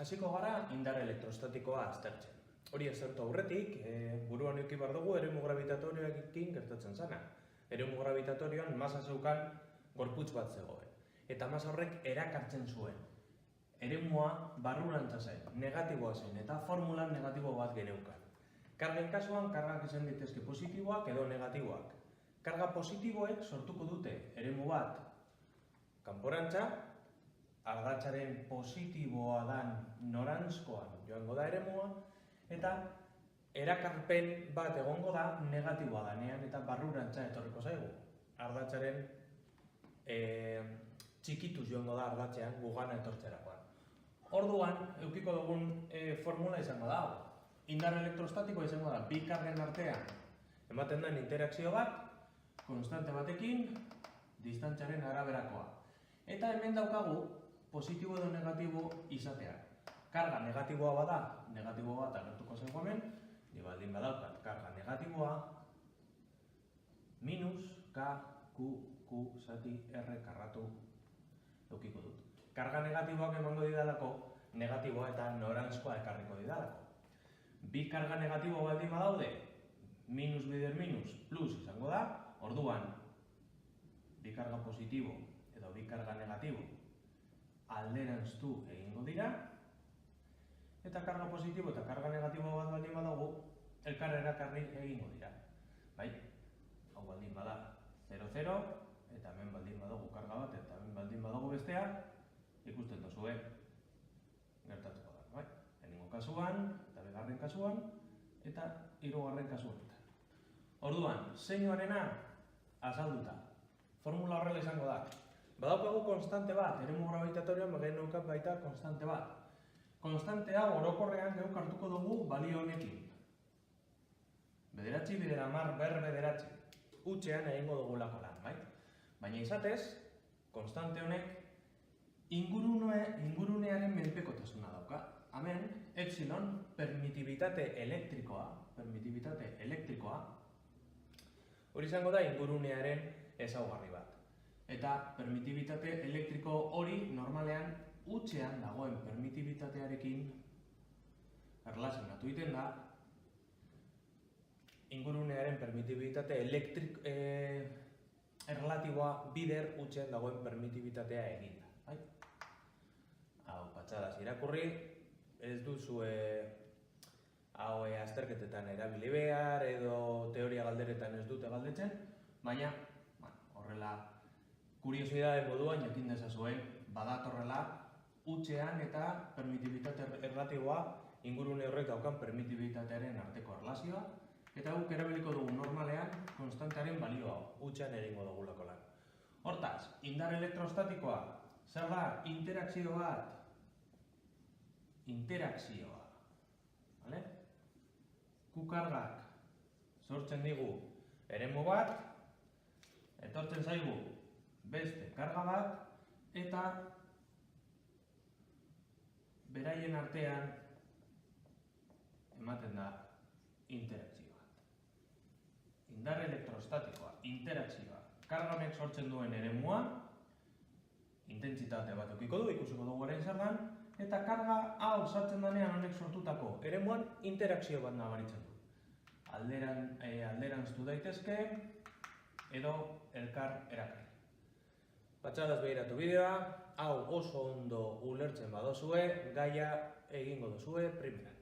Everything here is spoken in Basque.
Hasiko gara indar elektrostatikoa aztertzen. Hori aztertu aurretik, buruan eduki behar dugu eremu gravitatorioekin gertatzen zena. Eremu gravitatorioan masa zeukan gorputz bat zegoen. Eta masa horrek erakartzen zuen. Eremua barrurantza zen, negatiboa zen, eta formulan negatibo bat geneukan. Kargen kasuan, kargak izan daitezke positiboak edo negatiboak. Karga positiboek sortuko dute eremu bat kanporantza, ardatzaren positiboa dan noranzkoan joango da eremua, eta erakarpen bat egongo da negatiboa danean eta barrurantza etorriko zaigu. Ardatzaren txikituz joango da ardatzean gugana etortzerakoan. Orduan, edukiko dugun formula izango da. Indar elektrostatikoa izango da, bi kargen artean ematen den interakzio bat, konstante batekin, distantziaren araberakoa. Eta hemen daukagu, positibo edo negatibo izatea. Karga negatiboa bada, negatibo bat agertuko zaigu hemen, ni baldin badaukat karga negatiboa, minus K, Q, Q, zati, R karratu edukiko dut. Karga negatiboak emango didalako, negatiboa eta noranzkoa ekarriko didalako. Bi karga negatibo baldin badaude, minus bider minus, plus izango da, orduan, bi karga positibo edo bi karga negatibo alderanztu egingo dira, eta karga positibo eta karga negatibo bat baldin badago, elkar erakarri egingo dira. Bai, hau baldin bada 0,0, eta hemen baldin badago karga bat, eta hemen baldin badago bestea, ikusten duzue, gertatuko da. Bai, lehenengo kasuan, eta bigarren kasuan, eta hirugarren kasuan. Orduan, zeinuarena azalduta. Formula horrela izango da. Badaukagu konstante bat, eremu gravitatorioan geneukan baita konstante bat. Konstantea orokorrean geuk hartuko dugu balio honekin. Bederatzi, bider hamar, bederatzi. Hutsean egingo dugulako lan, bai? Baina izatez, konstante honek ingurunearen menpekotasuna dauka. Hemen, epsilon, permitibitate elektrikoa, hori izango da ingurunearen ezaugarri bat. Eta permitibitate elektriko hori normalean hutsean dagoen permitibitatearekin erlazionatu egiten da ingurunearen permitibitate erlatiboa bider hutsean dagoen permitibitatea eginda. Hau, patxadaz irakurri, ez duzue hau azterketetan erabili behar edo teoria galderetan ez dute galdetzen, baina horrela kuriosidade moduan jakin dezazuen badatorrela hutsean eta permitibitate erlatiboa ingurune horrek daukan permitibitatearen arteko erlazioa, eta guk erabiliko dugu normalean konstantearen balioa hutsean egingo dugulako lan. Hortaz, indar elektrostatikoa, zer da? Interakzio bat. Q kargak sortzen digu eremu bat, etortzen zaigu beste karga bat, eta beraien artean ematen da interakzio bat. Indar elektrostatikoa, interakzioa, karga honek sortzen duen eremua, intentsitate bat edukiko du, ikusiko dugu orain zer den, eta karga hau sartzen denean honek sortutako eremuan interakzio bat nabaritzen du. Alderanztu daitezke edo elkar erakarri. Patxadaz behiratu bideoa, hau oso ondo ulertzen badozue, gaia egingo dozue primeran.